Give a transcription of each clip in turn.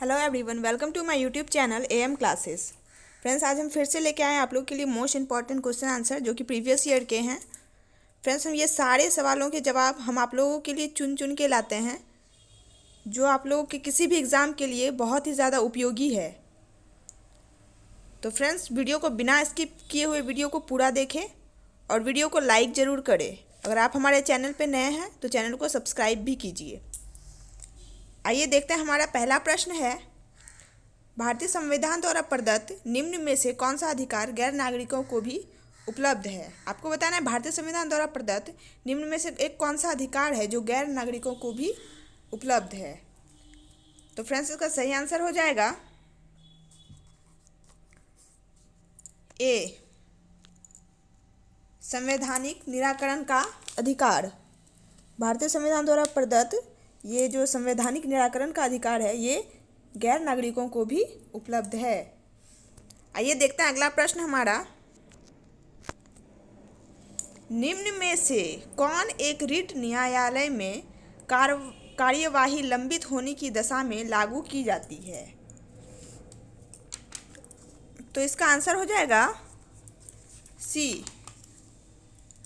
Hello everyone, welcome to my YouTube channel AM classes. Friends, आज हम फिर से लेके आए हैं आप लोग के लिए मोस्ट इंपॉर्टेंट क्वेश्चन आंसर जो कि प्रीवियस ईयर के हैं। फ्रेंड्स, हम ये सारे सवालों के जवाब हम आप लोगों के लिए चुन चुन के लाते हैं जो आप लोगों के किसी भी एग्ज़ाम के लिए बहुत ही ज़्यादा उपयोगी है। तो फ्रेंड्स, वीडियो को बिना स्किप किए हुए वीडियो को पूरा देखें और वीडियो को लाइक ज़रूर करें। अगर आप हमारे चैनल पर नए हैं तो चैनल को सब्सक्राइब भी कीजिए। आइए देखते हैं, हमारा पहला प्रश्न है, भारतीय संविधान द्वारा प्रदत्त निम्न में से कौन सा अधिकार गैर नागरिकों को भी उपलब्ध है। आपको बताना है भारतीय संविधान द्वारा प्रदत्त निम्न में से एक कौन सा अधिकार है जो गैर नागरिकों को भी उपलब्ध है। तो फ्रेंड्स, इसका सही आंसर हो जाएगा ए, संवैधानिक निराकरण का अधिकार। भारतीय संविधान द्वारा प्रदत्त ये जो संवैधानिक निराकरण का अधिकार है ये गैर नागरिकों को भी उपलब्ध है। आइए देखते हैं अगला प्रश्न हमारा, निम्न में से कौन एक रिट न्यायालय में कार्यवाही लंबित होने की दशा में लागू की जाती है। तो इसका आंसर हो जाएगा सी,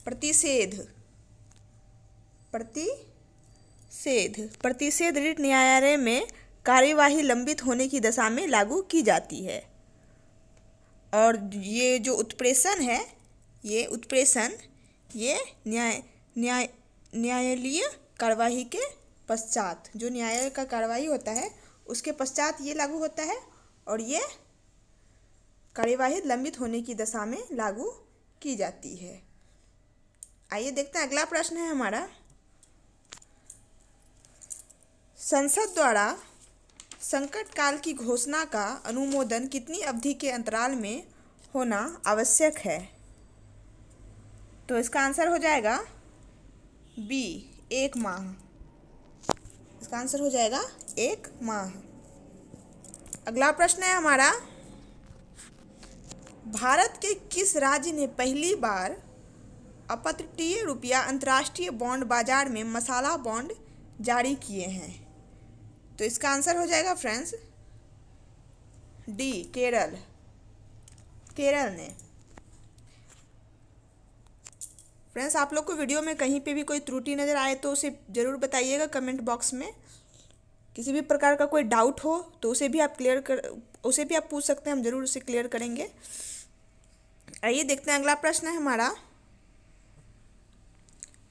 प्रतिषेध। प्रतिषेध रिट न्यायालय में कार्यवाही लंबित होने की दशा में लागू की जाती है। और ये जो उत्प्रेषण है, ये उत्प्रेषण ये न्यायालयीय कार्यवाही के पश्चात, जो न्यायालय का कार्यवाही होता है उसके पश्चात ये लागू होता है और ये कार्यवाही लंबित होने की दशा में लागू की जाती है। आइए देखते हैं अगला प्रश्न है हमारा, संसद द्वारा संकट काल की घोषणा का अनुमोदन कितनी अवधि के अंतराल में होना आवश्यक है। तो इसका आंसर हो जाएगा बी, 1 माह। इसका आंसर हो जाएगा 1 माह। अगला प्रश्न है हमारा, भारत के किस राज्य ने पहली बार अपतटीय रुपया अंतर्राष्ट्रीय बॉन्ड बाजार में मसाला बॉन्ड जारी किए हैं। तो इसका आंसर हो जाएगा फ्रेंड्स डी, केरल ने। फ्रेंड्स, आप लोग को वीडियो में कहीं पे भी कोई त्रुटि नज़र आए तो उसे ज़रूर बताइएगा कमेंट बॉक्स में। किसी भी प्रकार का कोई डाउट हो तो उसे भी आप पूछ सकते हैं, हम ज़रूर उसे क्लियर करेंगे। आइए देखते हैं अगला प्रश्न है हमारा,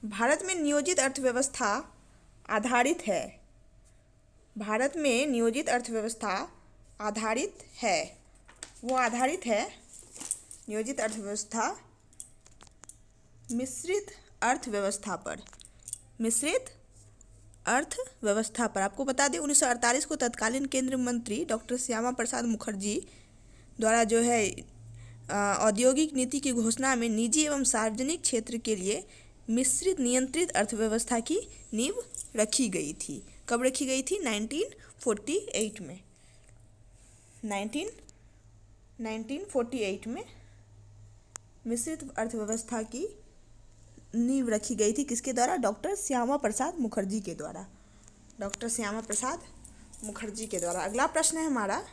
भारत में नियोजित अर्थव्यवस्था आधारित है। भारत में नियोजित अर्थव्यवस्था आधारित है, वो आधारित है नियोजित अर्थव्यवस्था मिश्रित अर्थव्यवस्था पर। मिश्रित अर्थव्यवस्था पर आपको बता दें 1948 को तत्कालीन केंद्रीय मंत्री डॉक्टर श्यामा प्रसाद मुखर्जी द्वारा जो है औद्योगिक नीति की घोषणा में निजी एवं सार्वजनिक क्षेत्र के लिए मिश्रित नियंत्रित अर्थव्यवस्था की नींव रखी गई थी। कब रखी गई थी? 1948 में। 1948 में मिश्रित अर्थव्यवस्था की नींव रखी गई थी। किसके द्वारा? डॉक्टर श्यामा प्रसाद मुखर्जी के द्वारा। डॉक्टर श्यामा प्रसाद मुखर्जी के द्वारा। अगला प्रश्न है हमारा,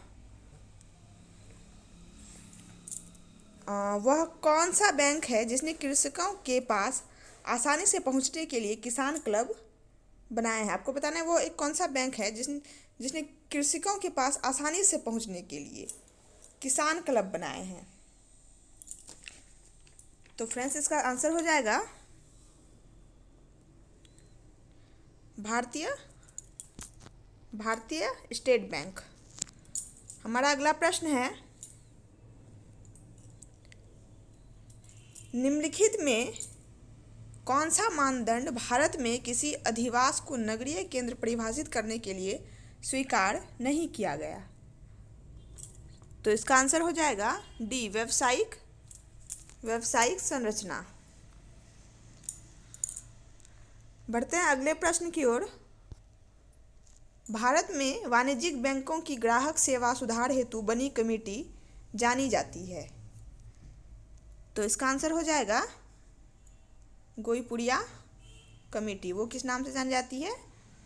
वह कौन सा बैंक है जिसने कृषकों के पास आसानी से पहुंचने के लिए किसान क्लब बनाए हैं। आपको बताना है वो एक कौन सा बैंक है जिसने कृषकों के पास आसानी से पहुंचने के लिए किसान क्लब बनाए हैं। तो फ्रेंड्स, इसका आंसर हो जाएगा भारतीय स्टेट बैंक। हमारा अगला प्रश्न है, निम्नलिखित में कौन सा मानदंड भारत में किसी अधिवास को नगरीय केंद्र परिभाषित करने के लिए स्वीकार नहीं किया गया। तो इसका आंसर हो जाएगा डी, व्यवसायिक संरचना। बढ़ते हैं अगले प्रश्न की ओर, भारत में वाणिज्यिक बैंकों की ग्राहक सेवा सुधार हेतु बनी कमेटी जानी जाती है। तो इसका आंसर हो जाएगा गोईपुड़िया कमेटी। वो किस नाम से जानी जाती है?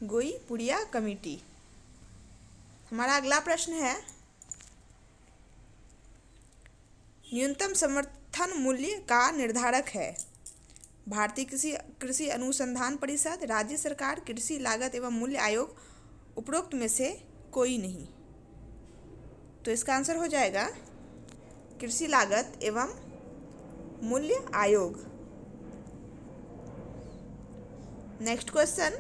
गोईपुड़िया कमेटी। हमारा अगला प्रश्न है, न्यूनतम समर्थन मूल्य का निर्धारक है भारतीय कृषि अनुसंधान परिषद, राज्य सरकार, कृषि लागत एवं मूल्य आयोग, उपरोक्त में से कोई नहीं। तो इसका आंसर हो जाएगा कृषि लागत एवं मूल्य आयोग। नेक्स्ट क्वेश्चन,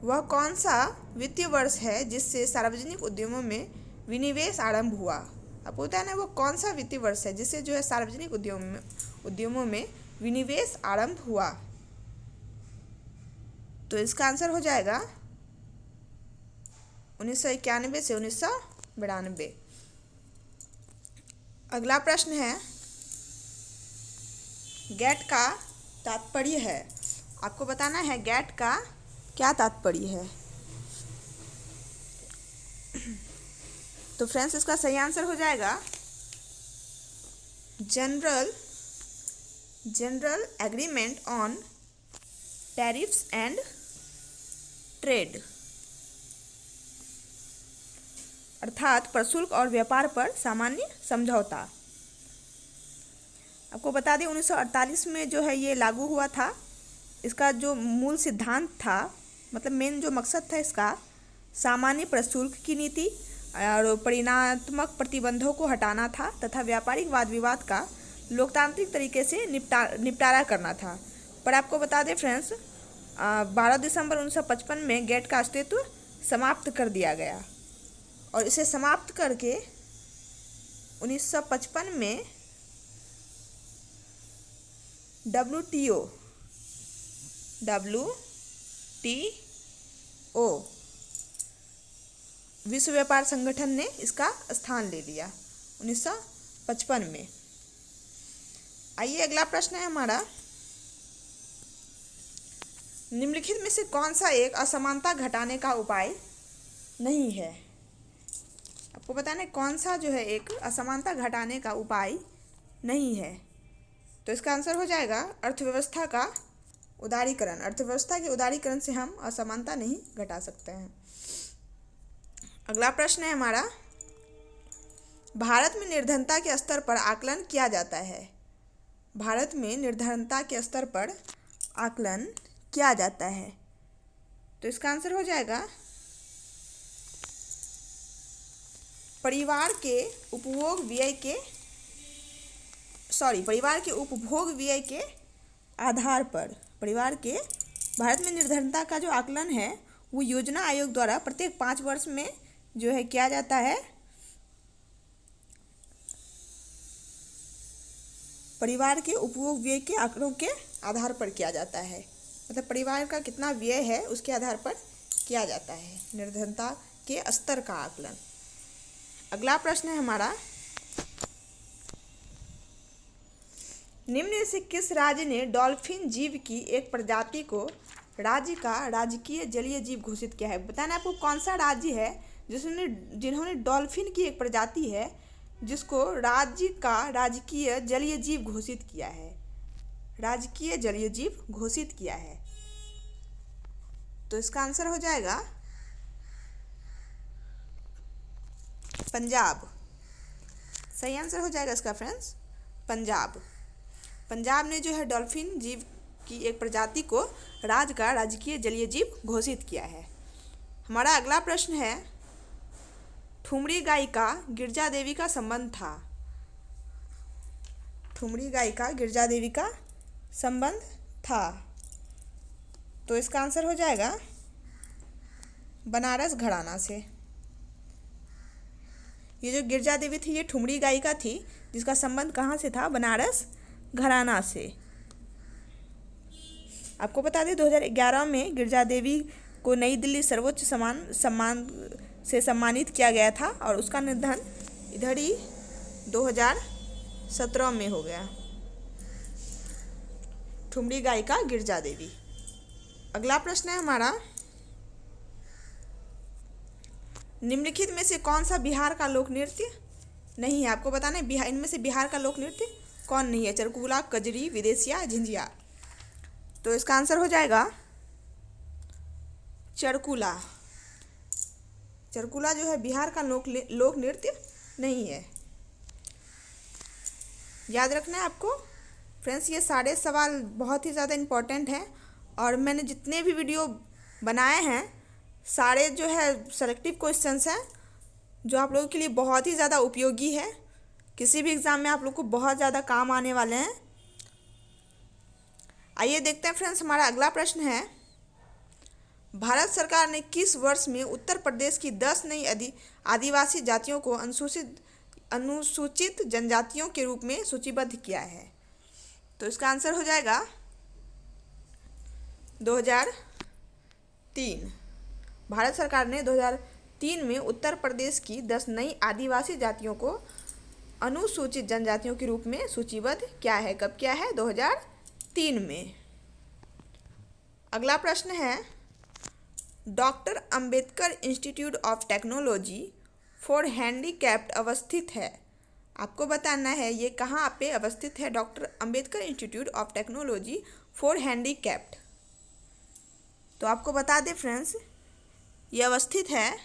वह कौन सा वित्तीय वर्ष है जिससे सार्वजनिक उद्यमों में विनिवेश आरंभ हुआ? आपको पता है ना, वो कौन सा वित्तीय वर्ष है जिससे जो है सार्वजनिक उद्यमों में विनिवेश आरंभ हुआ? तो इसका आंसर हो जाएगा 1991 से 1992। अगला प्रश्न है, गैट का तात्पर्य है। आपको बताना है गैट का क्या तात्पर्य है। तो फ्रेंड्स, इसका सही आंसर हो जाएगा general agreement on tariffs and trade, अर्थात प्रशुल्क और व्यापार पर सामान्य समझौता। आपको बता दें 1948 में जो है ये लागू हुआ था। इसका जो मूल सिद्धांत था, मतलब मेन जो मकसद था इसका, सामान्य प्रशुल्क की नीति और परिणात्मक प्रतिबंधों को हटाना था तथा व्यापारिक वाद विवाद का लोकतांत्रिक तरीके से निपटारा करना था। पर आपको बता दें फ्रेंड्स, 12 दिसंबर 1955 में गैट का अस्तित्व समाप्त कर दिया गया और इसे समाप्त करके 1955 में WTO विश्व व्यापार संगठन ने इसका स्थान ले लिया 1955 में। आइए अगला प्रश्न है हमारा, निम्नलिखित में से कौन सा एक असमानता घटाने का उपाय नहीं है? आपको बताना है कौन सा जो है एक असमानता घटाने का उपाय नहीं है। तो इसका आंसर हो जाएगा अर्थव्यवस्था का उदारीकरण। अर्थव्यवस्था के उदारीकरण से हम असमानता नहीं घटा सकते हैं। अगला प्रश्न है हमारा, भारत में निर्धनता के स्तर पर आकलन किया जाता है। भारत में निर्धनता के स्तर पर आकलन किया जाता है। तो इसका आंसर हो जाएगा परिवार के उपभोग व्यय के आधार पर। भारत में निर्धनता का जो आकलन है वो योजना आयोग द्वारा प्रत्येक 5 वर्ष में जो है किया जाता है। परिवार के उपभोग व्यय के आंकड़ों के आधार पर किया जाता है, मतलब परिवार का कितना व्यय है उसके आधार पर किया जाता है निर्धनता के स्तर का आकलन। अगला प्रश्न है हमारा, निम्न में से किस राज्य ने डॉल्फिन जीव की एक प्रजाति को राज्य का राजकीय जलीय जीव घोषित किया है? बताना आपको कौन सा राज्य है जिन्होंने डॉल्फिन की एक प्रजाति है जिसको राज्य का राजकीय जलीय जीव घोषित किया है। राजकीय जलीय जीव घोषित किया है। तो इसका आंसर हो जाएगा पंजाब। सही आंसर हो जाएगा इसका फ्रेंड्स पंजाब। पंजाब ने जो है डॉल्फिन जीव की एक प्रजाति को राज्य का राजकीय जलीय जीव घोषित किया है। हमारा अगला प्रश्न है, ठुमरी गायिका गिरजा देवी का संबंध था। ठुमरी गायिका गिरजा देवी का संबंध था। तो इसका आंसर हो जाएगा बनारस घराना से। ये जो गिरजा देवी थी ये ठुमरी गायिका थी जिसका संबंध कहाँ से था? बनारस घराना से। आपको बता दें 2011 में गिरजा देवी को नई दिल्ली सर्वोच्च सम्मान से सम्मानित किया गया था और उसका निधन इधर ही 2017 में हो गया। ठुमरी गायिका गिरजा देवी। अगला प्रश्न है हमारा, निम्नलिखित में से कौन सा बिहार का लोक नृत्य नहीं है? आपको बताना है इनमें से बिहार का लोक नृत्य कौन नहीं है? चरकुला, कजरी, विदेशिया, झिंझिया। तो इसका आंसर हो जाएगा चरकुला। चरकुला जो है बिहार का लोक नृत्य नहीं है। याद रखना है आपको फ्रेंड्स, ये सारे सवाल बहुत ही ज़्यादा इम्पोर्टेंट हैं और मैंने जितने भी वीडियो बनाए हैं सारे जो है सेलेक्टिव क्वेश्चंस हैं जो आप लोगों के लिए बहुत ही ज़्यादा उपयोगी है। किसी भी एग्ज़ाम में आप लोग को बहुत ज़्यादा काम आने वाले हैं। आइए देखते हैं फ्रेंड्स, हमारा अगला प्रश्न है, भारत सरकार ने किस वर्ष में उत्तर प्रदेश की 10 नई आदिवासी जातियों को अनुसूचित जनजातियों के रूप में सूचीबद्ध किया है? तो इसका आंसर हो जाएगा 2003। भारत सरकार ने 2003 में उत्तर प्रदेश की 10 नई आदिवासी जातियों को अनुसूचित जनजातियों के रूप में सूचीबद्ध किया है। कब किया है? 2003 में। अगला प्रश्न है, doctor Ambedkar institute of technology for handicapped अवस्थित है। आपको बताना है ये कहाँ पे अवस्थित है। Doctor Ambedkar institute of technology for handicapped, तो आपको बता दें फ्रेंड्स, ये अवस्थित है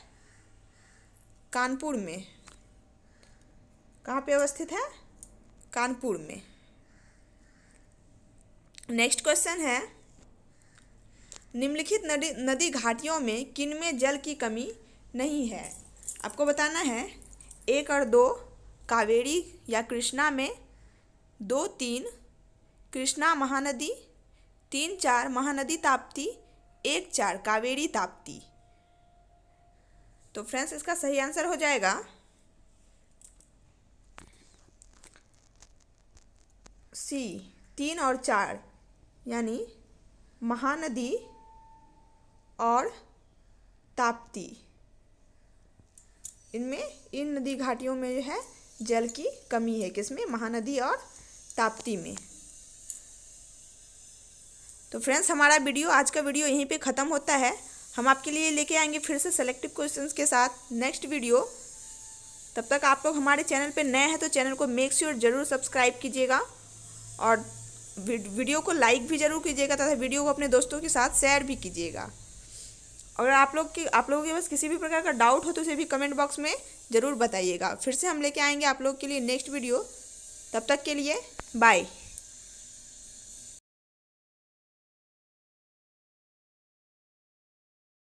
कानपुर में। कहाँ पे अवस्थित है? कानपुर में। नेक्स्ट क्वेश्चन है, निम्नलिखित नदी घाटियों में किनमें जल की कमी नहीं है? आपको बताना है 1 और 2 कावेरी या कृष्णा में, 2, 3 कृष्णा महानदी, 3, 4 महानदी ताप्ती, 1, 4 कावेरी ताप्ती। तो फ्रेंड्स इसका सही आंसर हो जाएगा सी, 3 और 4 यानी महानदी और ताप्ती। इन नदी घाटियों में जो है जल की कमी है। किसमें? महानदी और ताप्ती में। तो फ्रेंड्स हमारा आज का वीडियो यहीं पे ख़त्म होता है। हम आपके लिए लेके आएंगे फिर से सेलेक्टिव क्वेश्चंस के साथ नेक्स्ट वीडियो। तब तक आप लोग हमारे चैनल पे नए हैं तो चैनल को मेक श्योर जरूर सब्सक्राइब कीजिएगा और वीडियो को लाइक भी ज़रूर कीजिएगा तथा वीडियो को अपने दोस्तों के साथ शेयर भी कीजिएगा। अगर आप लोगों के पास किसी भी प्रकार का डाउट हो तो उसे भी कमेंट बॉक्स में ज़रूर बताइएगा। फिर से हम लेके आएंगे आप लोग के लिए नेक्स्ट वीडियो। तब तक के लिए बाय।